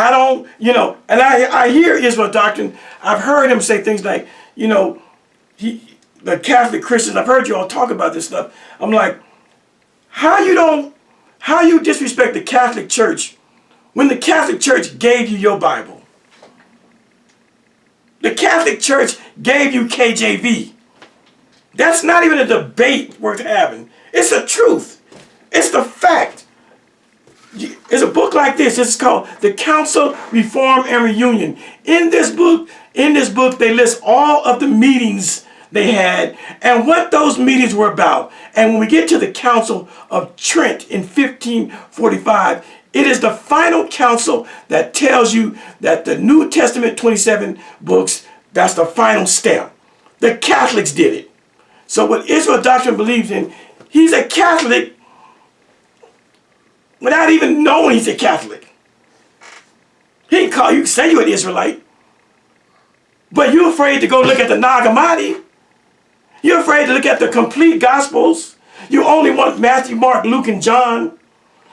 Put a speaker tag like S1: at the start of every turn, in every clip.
S1: I don't, and I hear Israel doctrine. I've heard him say things like, the Catholic Christians, I've heard you all talk about this stuff. I'm like, how you disrespect the Catholic Church when the Catholic Church gave you your Bible? The Catholic Church gave you KJV. That's not even a debate worth having. It's the truth. It's the fact. It's a book like this. It's called The Council, Reform, and Reunion. In this book, they list all of the meetings they had and what those meetings were about. And when we get to the Council of Trent in 1545, it is the final council that tells you that the New Testament, 27 books, that's the final step. The Catholics did it. So what Israel doctrine believes in, he's a Catholic without even knowing he's a Catholic. He can call you, say you're an Israelite, but you're afraid to go look at the Nag Hammadi. You're afraid to look at the complete Gospels. You only want Matthew, Mark, Luke, and John.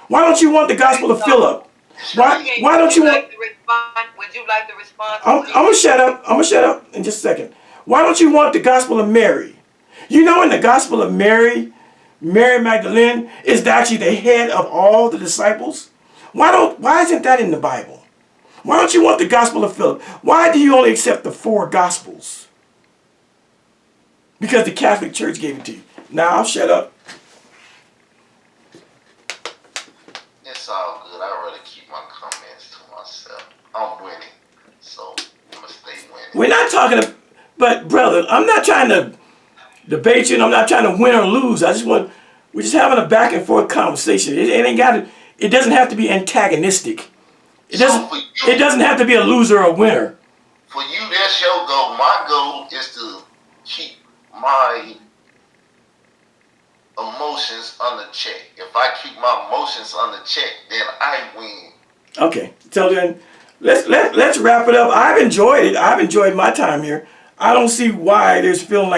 S1: Why don't you want the Gospel of Philip? Why don't you want...
S2: Would you like to respond?
S1: I'm going to shut up. I'm going to shut up in just a second. Why don't you want the Gospel of Mary? You know, in the Gospel of Mary, Mary Magdalene is actually the head of all the disciples. Why isn't that in the Bible? Why don't you want the Gospel of Philip? Why do you only accept the 4 Gospels? Because the Catholic Church gave it to you. Now I'll shut up.
S3: It's all good. I'd rather keep my comments to myself. I'm winning, so I'm gonna stay winning.
S1: We're not talking, but brother, I'm not trying to debate you, and I'm not trying to win or lose. We're just having a back and forth conversation. It doesn't have to be antagonistic. It doesn't have to be a loser or a winner.
S3: For you, that's your goal. My goal is to keep my emotions under check. If I keep my emotions under check, then I win.
S1: Okay, so then let's wrap it up. I've enjoyed it. I've enjoyed my time here. I don't see why there's feeling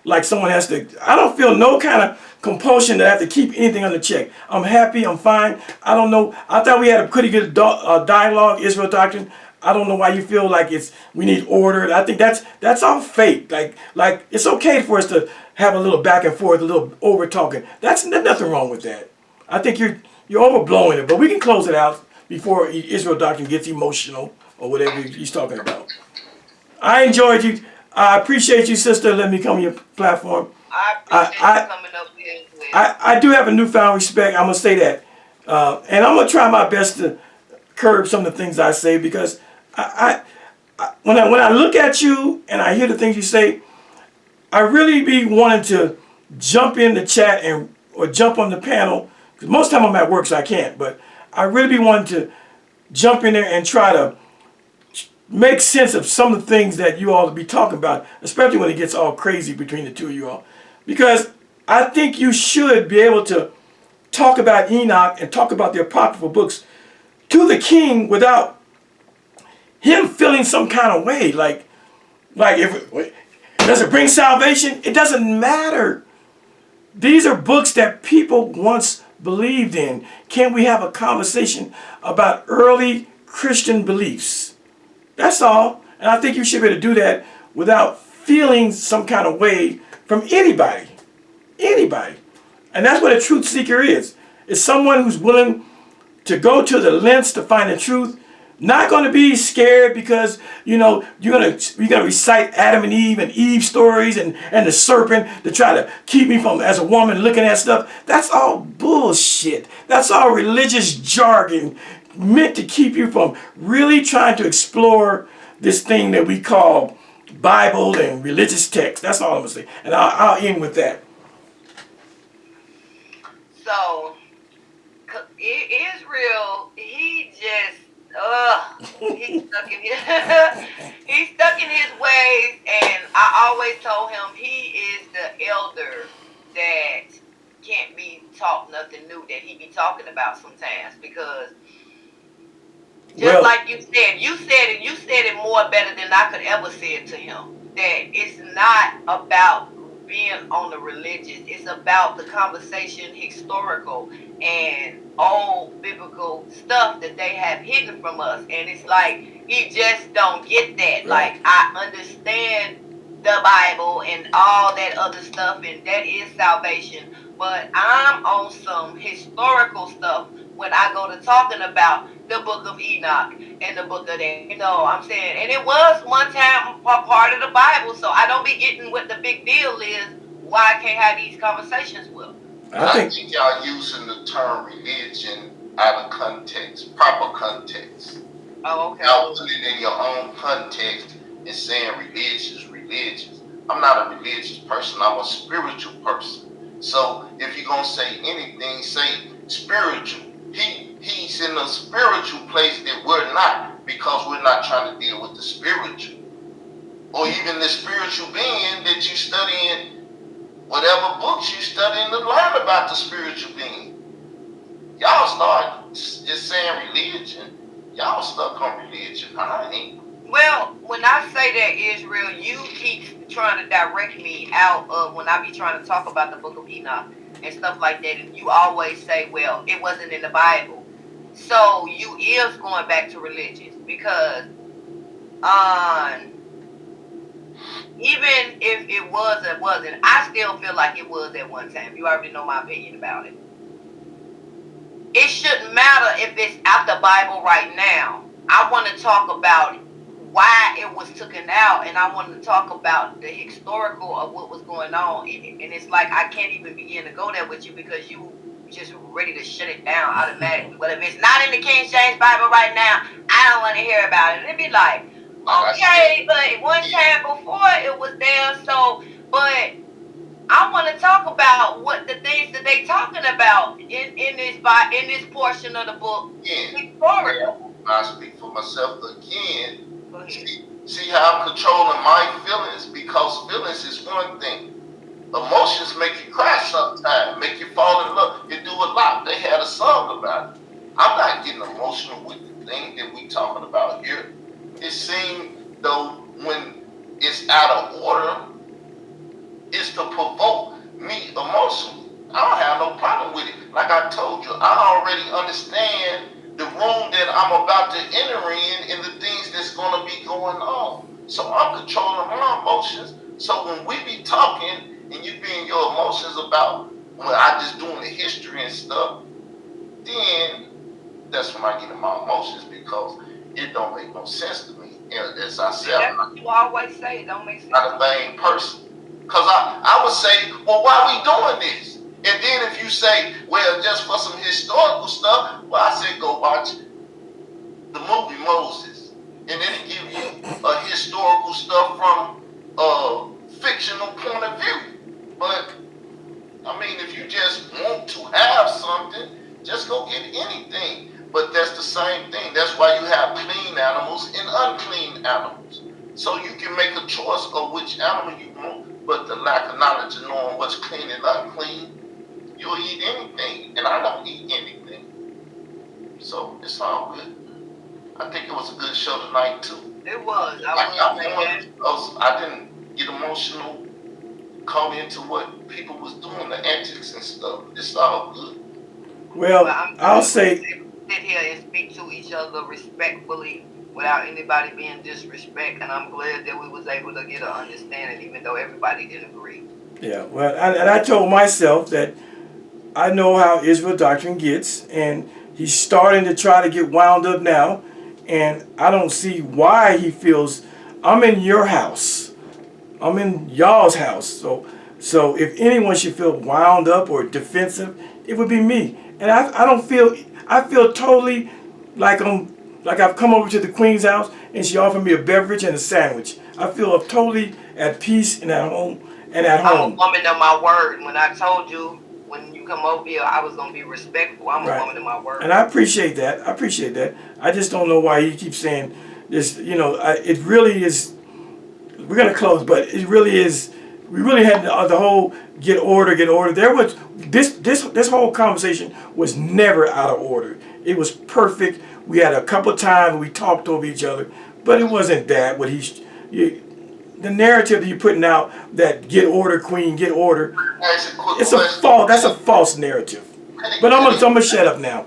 S1: like someone has to. I don't feel no kind of compulsion to have to keep anything under check. I'm happy. I'm fine. I don't know. I thought we had a pretty good dialogue, Israel doctrine. I don't know why you feel like we need order. I think that's all fake. Like it's okay for us to have a little back and forth, a little over talking. There's nothing wrong with that. I think you're overblowing it, but we can close it out before Israel doctrine gets emotional or whatever he's talking about. I enjoyed you. I appreciate you, sister. Let me come on your platform.
S2: I appreciate you coming up here as well.
S1: I do have a newfound respect. I'm gonna say that, and I'm gonna try my best to curb some of the things I say, because when I look at you and I hear the things you say, I really be wanting to jump in the chat or jump on the panel, because most of the time I'm at work so I can't, but I really be wanting to jump in there and try to make sense of some of the things that you all be talking about, especially when it gets all crazy between the two of you all. Because I think you should be able to talk about Enoch and talk about the apocryphal books to the king without him feeling some kind of way. Like does it bring salvation? It doesn't matter. These are books that people once believed in. Can we have a conversation about early Christian beliefs? That's all. And I think you should be able to do that without feeling some kind of way from anybody. Anybody. And that's what a truth seeker is. It's someone who's willing to go to the lengths to find the truth. Not going to be scared because, you're going to recite Adam and Eve stories and the serpent to try to keep me from, as a woman, looking at stuff. That's all bullshit. That's all religious jargon meant to keep you from really trying to explore this thing that we call Bible and religious text. That's all I'm going to say. And I'll end with that.
S2: So, Israel, he just, he's stuck in his ways, and I always told him he is the elder that can't be taught nothing new that he be talking about sometimes, because like you said it more better than I could ever say it to him, that it's not about being on the religious, it's about the conversation historical, and old biblical stuff that they have hidden from us. And it's like he just don't get that.
S1: Right.
S2: Like, I understand the Bible and all that other stuff, and that is salvation. But I'm on some historical stuff when I go to talking about the book of Enoch and the book of that. I'm saying, and it was one time part of the Bible, so I don't be getting what the big deal is. Why I can't have these conversations with them?
S1: I
S3: I
S1: think
S3: think y'all using the term religion out of context, proper context.
S2: Oh, okay.
S3: Y'all put it in your own context and saying religious, religious. I'm not a religious person. I'm a spiritual person. So if you're gonna say anything, say spiritual. He's in a spiritual place that we're not, because we're not trying to deal with the spiritual, or even the spiritual being that you study in whatever books you studying to learn about the spiritual being. Y'all start just saying religion. Y'all stuck on religion. I ain't.
S2: Well, when I say that, Israel, you keep trying to direct me out of when I be trying to talk about the book of Enoch and stuff like that, and you always say, well, it wasn't in the Bible. So you is going back to religious because even if it was or wasn't, I still feel like it was at one time. You already know my opinion about it. It shouldn't matter if it's out the Bible right now. I want to talk about why it was taken out, and I want to talk about the historical of what was going on. And it's like I can't even begin to go there with you because you just ready to shut it down automatically. But if it's not in the King James Bible right now, I don't want to hear about it. It'd be like, okay, but one time before it was there, so, but I want to talk about what the things that they talking about in this portion of the book. Historical.
S3: I speak for myself again.
S2: Go ahead.
S3: See how I'm controlling my feelings, because feelings is one thing. Emotions make you cry sometimes, make you fall in love. You do a lot. They had a song about it. I'm not getting emotional with the thing that we talking about here. It seems though when it's out of order, it's to provoke me emotionally. I don't have no problem with it. Like I told you, I already understand the room that I'm about to enter in and the things that's going to be going on. So I'm controlling my emotions. So when we be talking and you be in your emotions about, well, I just doing the history and stuff, then that's when I get in my emotions, because it don't make no sense to me. And as I said,
S2: That's what you always say. It don't make sense.
S3: I'm not a vain person. Because I would say, well, why we doing this? And then if you say, well, just for some historical stuff, well, I said, go watch the movie Moses. And then it give you a historical stuff from a fictional point of view. But, I mean, if you just want to have something, just go get anything. But that's the same thing. That's why you have clean animals and unclean animals. So you can make a choice of which animal you want, but the lack of knowledge of knowing what's clean and unclean, you'll eat anything, and I don't eat anything. So it's all good. I think it was a good show tonight too.
S2: It was.
S3: I didn't get emotional, caught into what people was doing, the antics and stuff. It's all good.
S1: well,
S2: I'm
S1: I'll say
S2: sit here and speak to each other respectfully without anybody being disrespect, and I'm glad that we was able to get an understanding, even though everybody didn't agree.
S1: yeah. Well, and I told myself that I know how Israel doctrine gets, and he's starting to try to get wound up now, and I don't see why he feels I'm in your house. I'm in y'all's house. So if anyone should feel wound up or defensive, it would be me. And I don't feel, I feel totally like I've come over to the Queen's house and she offered me a beverage and a sandwich. I feel totally at peace and at home
S2: I'm a woman of my word. When I told you when you come over here, I was gonna be respectful. I'm a woman of my word.
S1: And I appreciate that. I just don't know why he keeps saying this. It really is. We're gonna close, but it really is. We really had the whole get order. There was this whole conversation was never out of order. It was perfect. We had a couple times we talked over each other, but it wasn't that. The narrative that you're putting out, that get order, Queen, get order.
S3: That's a quick
S1: It's a
S3: question.
S1: false. That's a false narrative. But I'm gonna shut up now.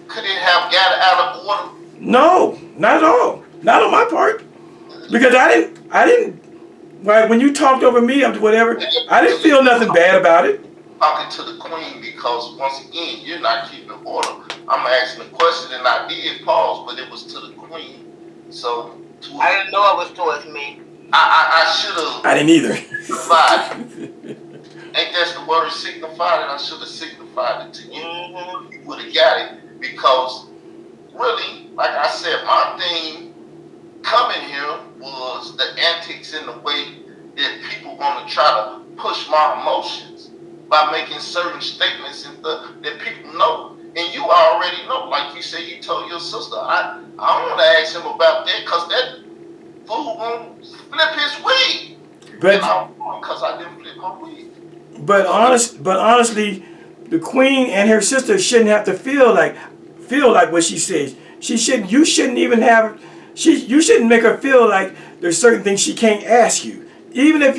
S3: Could it have got out of order?
S1: No, not at all. Not on my part. Because I didn't. Right, when you talked over me or whatever, I didn't feel nothing bad about it.
S3: Talking to the queen because once again, you're not keeping order. I'm asking a question and I did pause, but it was to the queen. So
S2: I didn't know it was towards me.
S3: I should have.
S1: I didn't either.
S3: Ain't that the word signified? And I should have signified it to you.
S2: Mm-hmm.
S3: You would have got it because really, like I said, my thing coming here was the antics in the way that people want to try to push my emotions by making certain statements and that people know. And you already know, like you said, you told your sister. I don't want to ask him about that because that fool won't flip his wig.
S1: But
S3: because I didn't flip my wig.
S1: But honestly, the queen and her sister shouldn't have to feel like what she says. You shouldn't even have. You shouldn't make her feel like there's certain things she can't ask you, even if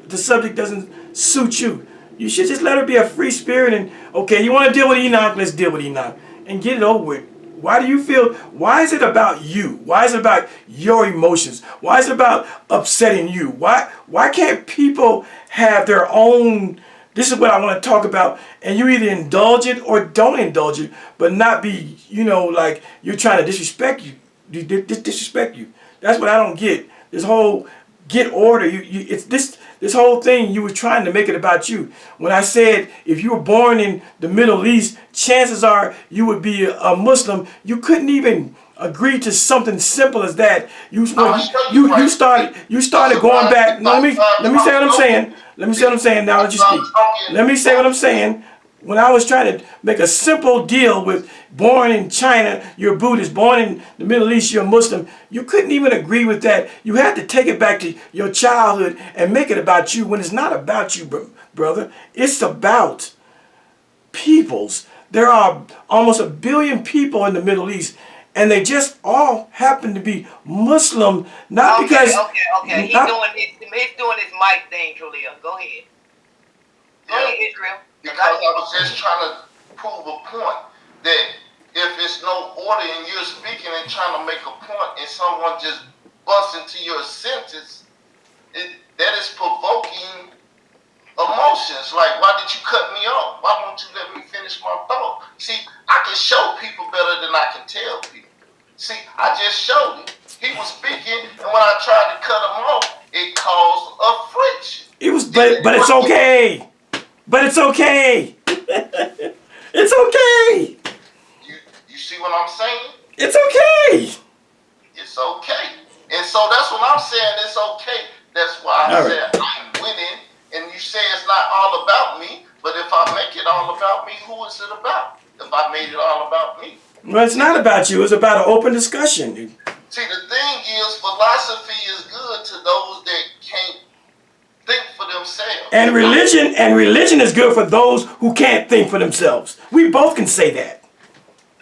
S1: the subject doesn't suit you. You should just let her be a free spirit and okay, you want to deal with Enoch, let's deal with Enoch and get it over with. Why do you feel? Why is it about you? Why is it about your emotions? Why is it about upsetting you? Why can't people have their own? This is what I want to talk about, and you either indulge it or don't indulge it, but not be, like you're trying to disrespect you. Disrespect you. That's what I don't get. This whole get order. It's this whole thing. You were trying to make it about you. When I said if you were born in the Middle East, chances are you would be a Muslim. You couldn't even agree to something simple as that. You started going back. No, let me say what I'm saying. Let me say what I'm saying. Now let you speak. Let me say what I'm saying. When I was trying to make a simple deal with born in China, you're Buddhist, born in the Middle East, you're Muslim, you couldn't even agree with that. You had to take it back to your childhood and make it about you when it's not about you, brother. It's about peoples. There are almost 1 billion people in the Middle East, and they just all happen to be Muslim, not because...
S2: Okay. He's doing his mic thing, Khalil. Go ahead. Go ahead, Israel.
S3: Because I was just trying to prove a point that if it's no order and you're speaking and trying to make a point and someone just busts into your sentence, that is provoking emotions. Like, why did you cut me off? Why won't you let me finish my thought? See, I can show people better than I can tell people. See, I just showed him. He was speaking, and when I tried to cut him off, it caused a friction.
S1: But it's okay. But it's okay. It's okay.
S3: You see what I'm saying?
S1: It's okay.
S3: It's okay. And so that's what I'm saying. It's okay. That's why I said I'm winning. And you say it's not all about me. But if I make it all about me, who is it about? If I made it all about me.
S1: Well, it's not about you. It's about an open discussion.
S3: See, the thing is, philosophy is good to those that can't think for themselves.
S1: And religion is good for those who can't think for themselves. We both can say that.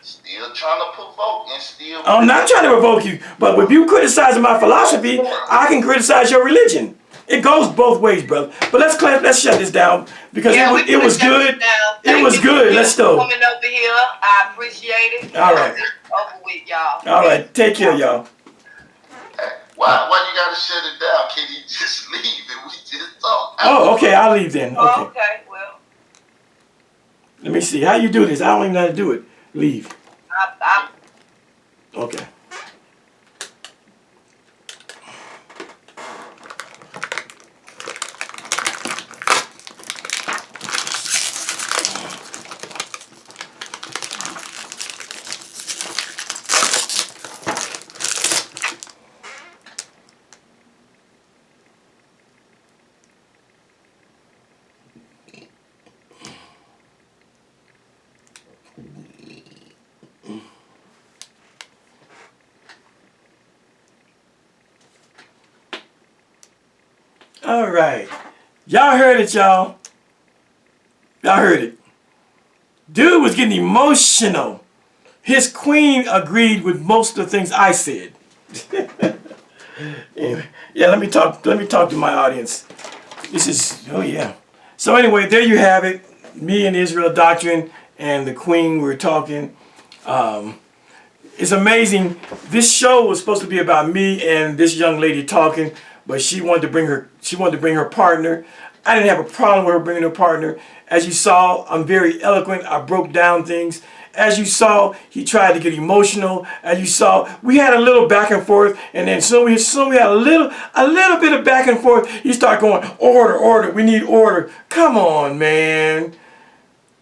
S3: Still trying to provoke and still...
S1: I'm not trying to provoke you, but if you criticizing my philosophy, I can criticize your religion. It goes both ways, brother. But let's shut this down because it was good. It was good. Let's go.
S2: Coming over here, I appreciate it.
S1: All right.
S2: Over with y'all.
S1: All right. Take care, y'all.
S3: Why you gotta shut it down? Can you just leave and we just talk?
S1: Oh, okay. I'll leave then. Okay.
S2: Okay. Well.
S1: Let me see how you do this. I don't even know how to do it. Leave. Okay. All right. Y'all heard it, y'all. Y'all heard it. Dude was getting emotional. His queen agreed with most of the things I said. Anyway, yeah, let me talk to my audience. Oh yeah. So anyway, there you have it. Me and Israel Doctrine, and the Queen were talking. It's amazing. This show was supposed to be about me and this young lady talking, but she wanted to bring her partner. I didn't have a problem with her bringing her partner. As you saw, I'm very eloquent. I broke down things. As you saw, he tried to get emotional. As you saw, we had a little back and forth, and then soon we had a little bit of back and forth. He started going, order, order, we need order. Come on, man.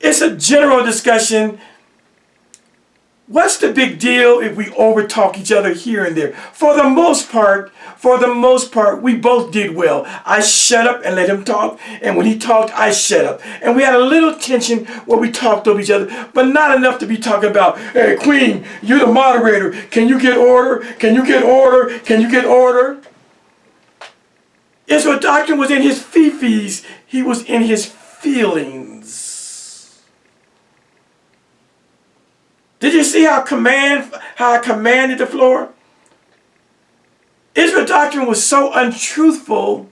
S1: It's a general discussion. What's the big deal if we overtalk each other here and there? For the most part, we both did well. I shut up and let him talk, and when he talked, I shut up. And we had a little tension where we talked over each other, but not enough to be talking about, hey, Queen, you're the moderator. Can you get order? Can you get order? Can you get order? Israel Doctrine was in his fifis. He was in his feelings. Did you see how I commanded the floor? Israel Doctrine was so untruthful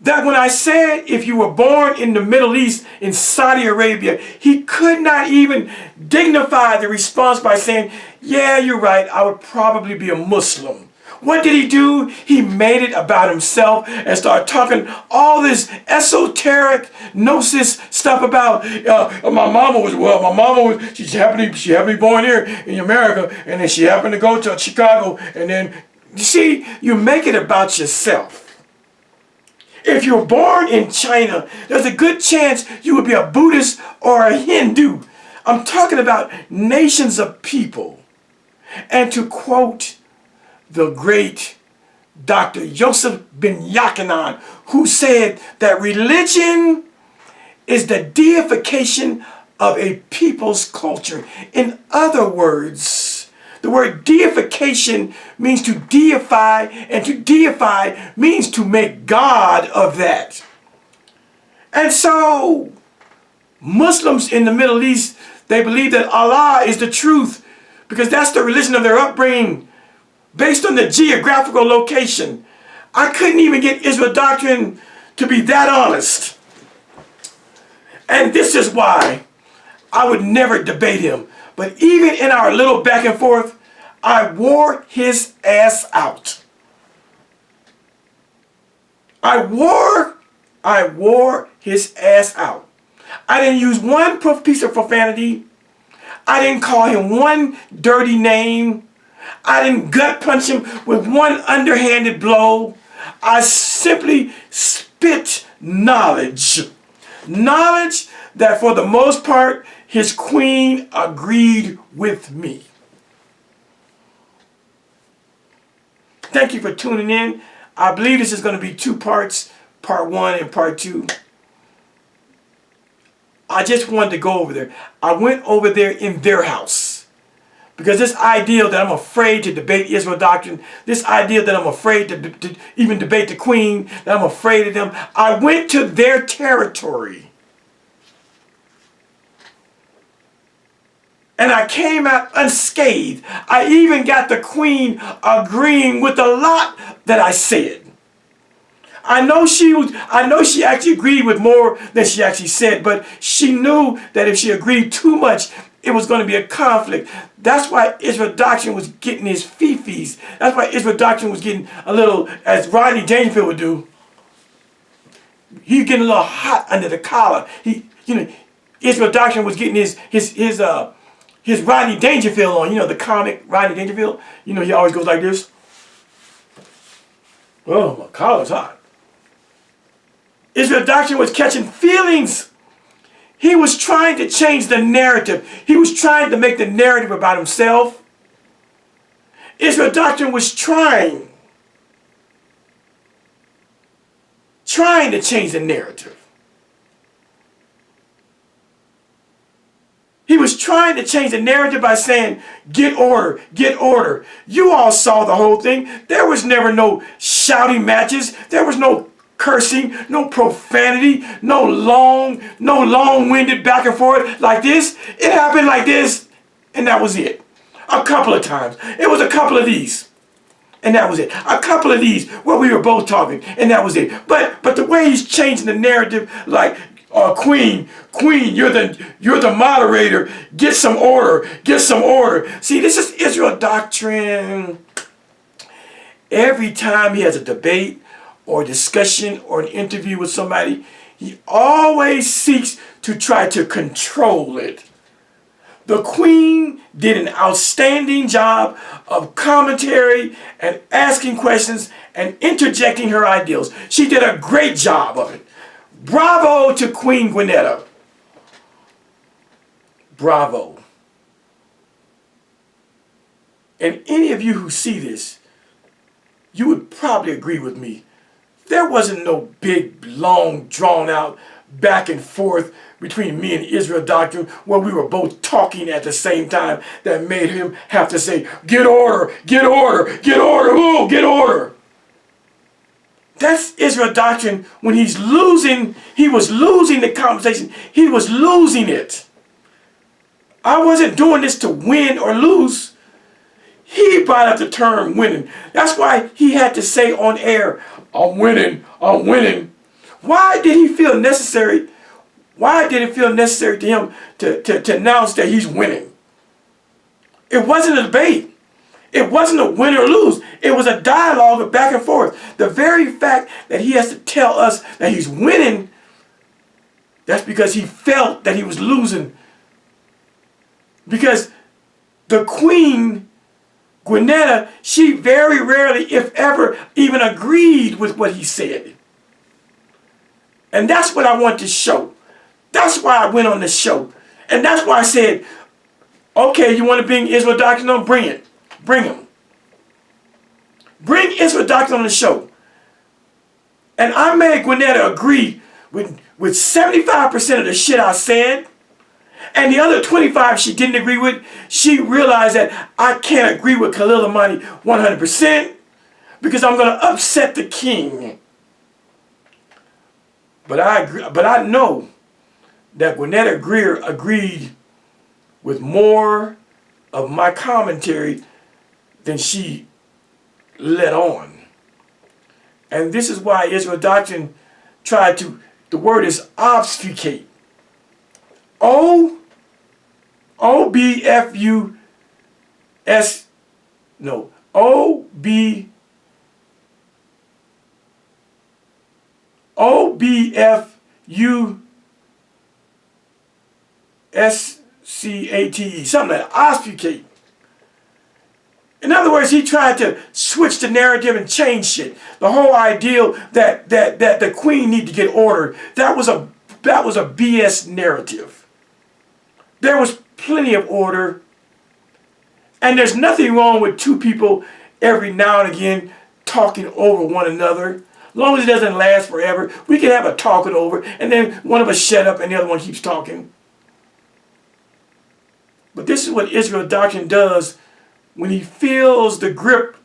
S1: that when I said if you were born in the Middle East, in Saudi Arabia, he could not even dignify the response by saying, yeah, you're right, I would probably be a Muslim. What did he do? He made it about himself and started talking all this esoteric gnosis stuff about my mama was she happened to be born here in America, and then she happened to go to Chicago, and then you see, you make it about yourself. If you're born in China, there's a good chance you would be a Buddhist or a Hindu. I'm talking about nations of people. And to quote the great Dr. Yosef Ben Yachanan, who said that religion is the deification of a people's culture. In other words, the word deification means to deify, and to deify means to make God of that. And so, Muslims in the Middle East, they believe that Allah is the truth because that's the religion of their upbringing, based on the geographical location. I couldn't even get Israel Doctrine to be that honest. And this is why I would never debate him. But even in our little back and forth, I wore his ass out. I wore his ass out. I didn't use one piece of profanity. I didn't call him one dirty name. I didn't gut punch him with one underhanded blow. I simply spit knowledge. Knowledge that for the most part, his queen agreed with me. Thank you for tuning in. I believe this is going to be 2 parts, part 1 and part 2. I just wanted to go over there. I went over there in their house. Because this idea that I'm afraid to debate Israel Doctrine, this idea that I'm afraid to even debate the Queen, that I'm afraid of them, I went to their territory. And I came out unscathed. I even got the Queen agreeing with a lot that I said. I know she actually agreed with more than she actually said, but she knew that if she agreed too much, it was going to be a conflict. That's why Israel Doctrine was getting his fifis. That's why Israel Doctrine was getting a little, as Rodney Dangerfield would do, he was getting a little hot under the collar. Israel Doctrine was getting his Rodney Dangerfield on. You know, the comic Rodney Dangerfield. You know, he always goes like this. Oh, my collar's hot. Israel Doctrine was catching feelings. He was trying to change the narrative. He was trying to make the narrative about himself. Israel Doctrine was trying to change the narrative. He was trying to change the narrative by saying, get order, get order. You all saw the whole thing. There was never no shouting matches. There was no cursing, no profanity, no long-winded back and forth like this. It happened like this, and that was it. A couple of times. It was a couple of these, and that was it. A couple of these where we were both talking, and that was it. But the way he's changing the narrative, like Or queen, you're the moderator. Get some order. Get some order. See, this is Israel doctrine. Every time he has a debate or a discussion or an interview with somebody, he always seeks to try to control it. The queen did an outstanding job of commentary and asking questions and interjecting her ideals. She did a great job of it. Bravo to Queen Gwinnetta. Bravo. And any of you who see this, you would probably agree with me. There wasn't no big, long, drawn out back and forth between me and Israel doctrine where we were both talking at the same time that made him have to say, get order, get order, get order, ooh, get order. That's Israel doctrine when he was losing the conversation. He was losing it. I wasn't doing this to win or lose. He brought up the term winning. That's why he had to say on air, I'm winning, I'm winning. Why did he feel necessary? Why did it feel necessary to him to announce that he's winning? It wasn't a debate. It wasn't a win or lose. It was a dialogue of back and forth. The very fact that he has to tell us that he's winning, that's because he felt that he was losing. Because the queen, Gwinnetta, she very rarely, if ever, even agreed with what he said. And that's what I want to show. That's why I went on the show. And that's why I said, okay, you want to bring Israel doctrine on? Bring it. Bring him. Bring Israel doctrine on the show. And I made Gwinnetta agree with 75% of the shit I said. And the other 25 she didn't agree with. She realized that I can't agree with Khalil Amani 100% because I'm going to upset the king. But I know that Gwinnetta Greer agreed with more of my commentary than she let on. And this is why Israel doctrine tried to, the word is obfuscate. O-B-F-U-S, no, O-B-F-U-S-C-A-T-E, something like that, obfuscate. In other words, he tried to switch the narrative and change shit. The whole ideal that the queen need to get ordered, that was a BS narrative. There was plenty of order. And there's nothing wrong with two people every now and again talking over one another. As long as it doesn't last forever, we can have a talking over and then one of us shut up and the other one keeps talking. But this is what Israel doctrine does when he feels the grip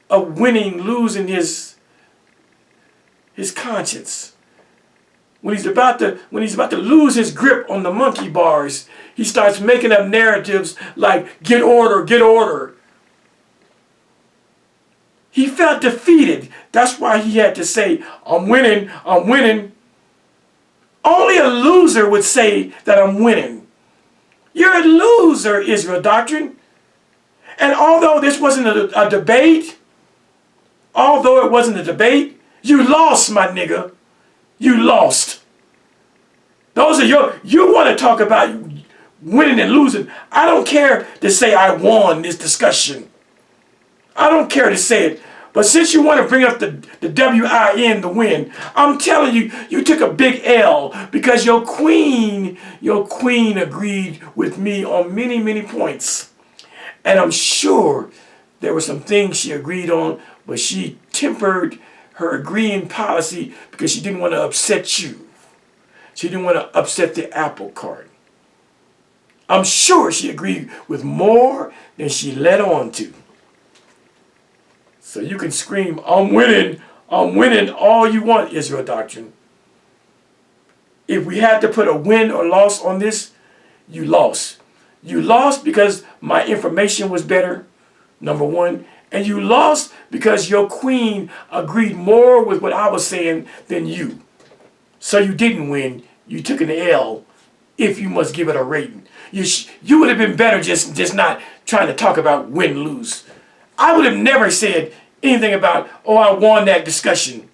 S1: of winning, losing his conscience. When he's about to lose his grip on the monkey bars, he starts making up narratives like get order, get order. He felt defeated. That's why he had to say, I'm winning, I'm winning. Only a loser would say that I'm winning. You're a loser, Israel doctrine. And although this wasn't a debate, you lost, my nigga. You lost. Those are you want to talk about winning and losing. I don't care to say I won this discussion. I don't care to say it. But since you want to bring up the W-I-N, the win, I'm telling you, you took a big L because your queen agreed with me on many, many points. And I'm sure there were some things she agreed on, but she tempered her agreeing policy because she didn't want to upset you. She didn't want to upset the apple cart. I'm sure she agreed with more than she let on to. So you can scream, I'm winning all you want, Israel doctrine. If we had to put a win or loss on this, you lost. You lost because my information was better, number one. And you lost because your queen agreed more with what I was saying than you. So you didn't win, you took an L if you must give it a rating. You would have been better just not trying to talk about win-lose. I would have never said anything about, oh, I won that discussion.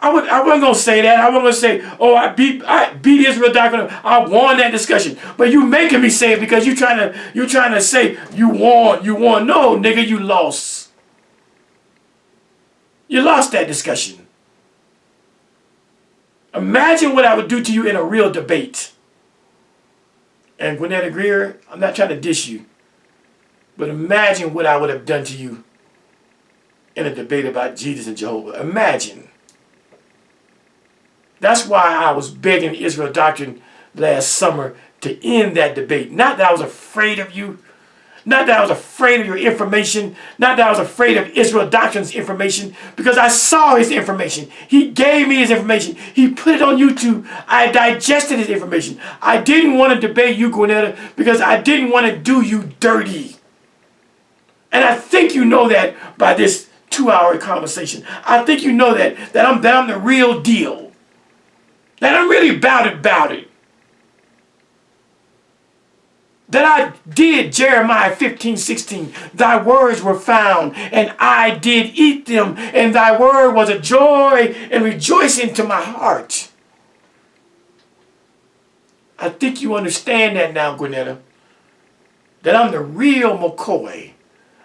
S1: I wasn't going to say that. I wasn't going to say, oh, I beat Israel Doctrine. I won that discussion. But you making me say it because you're trying to say you won. No, nigga, you lost. You lost that discussion. Imagine what I would do to you in a real debate. And Gwinnett Greer, I'm not trying to dish you, but imagine what I would have done to you in a debate about Jesus and Jehovah. Imagine. That's why I was begging Israel Doctrine last summer to end that debate. Not that I was afraid of you. Not that I was afraid of your information. Not that I was afraid of Israel Doctrine's information. Because I saw his information. He gave me his information. He put it on YouTube. I digested his information. I didn't want to debate you, Gwinnett, because I didn't want to do you dirty. And I think you know that by this 2-hour conversation. I think you know that I'm the real deal. That I'm really about it. That I did Jeremiah 15:16. Thy words were found, and I did eat them, and thy word was a joy and rejoicing to my heart. I think you understand that now, Gwinnett. That I'm the real McCoy.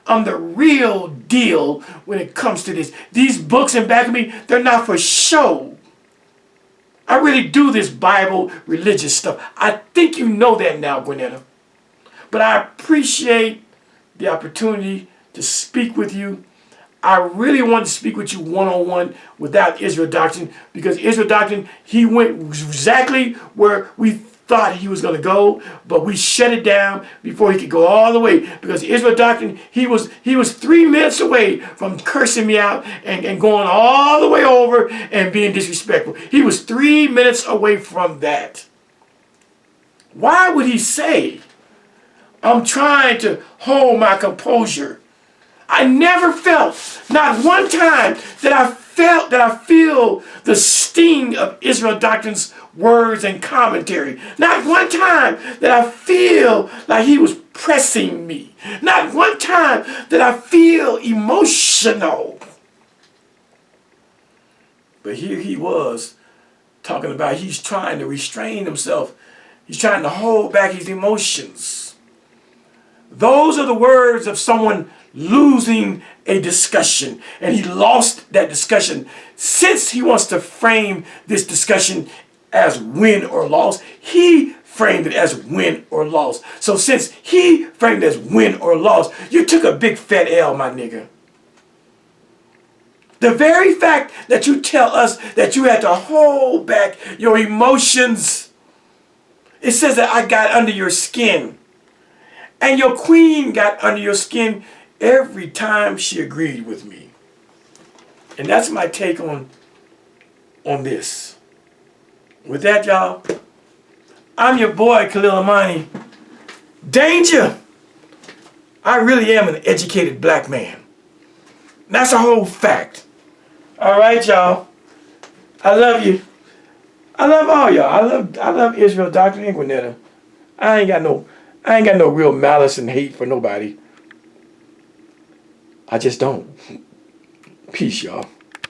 S1: I'm the real deal when it comes to this. These books in back of me, they're not for show. I really do this Bible religious stuff. I think you know that now, Gwinnett. But I appreciate the opportunity to speak with you. I really want to speak with you one-on-one without Israel Doctrine, because Israel Doctrine, he went exactly where we thought he was going to go, but we shut it down before he could go all the way, because Israel Doctrine, he was 3 minutes away from cursing me out and going all the way over and being disrespectful. He was 3 minutes away from that. Why would he say, I'm trying to hold my composure? I never felt, not one time, that I feel the sting of Israel Doctrine's words and commentary. Not one time that I feel like he was pressing me. Not one time that I feel emotional. But here he was talking about he's trying to restrain himself. He's trying to hold back his emotions. Those are the words of someone losing a discussion. And he lost that discussion. Since he wants to frame this discussion as win or loss, he framed it as win or loss. So since he framed it as win or loss, you took a big fat L, my nigga. The very fact that you tell us that you had to hold back your emotions, it says that I got under your skin. And your queen got under your skin every time she agreed with me. And that's my take on this. With that, y'all, I'm your boy, Khalil Amani. Danger! I really am an educated black man. That's a whole fact. All right, y'all. I love you. I love all y'all. I love Israel Doctrine and Gwinnett. I ain't got no real malice and hate for nobody. I just don't. Peace, y'all.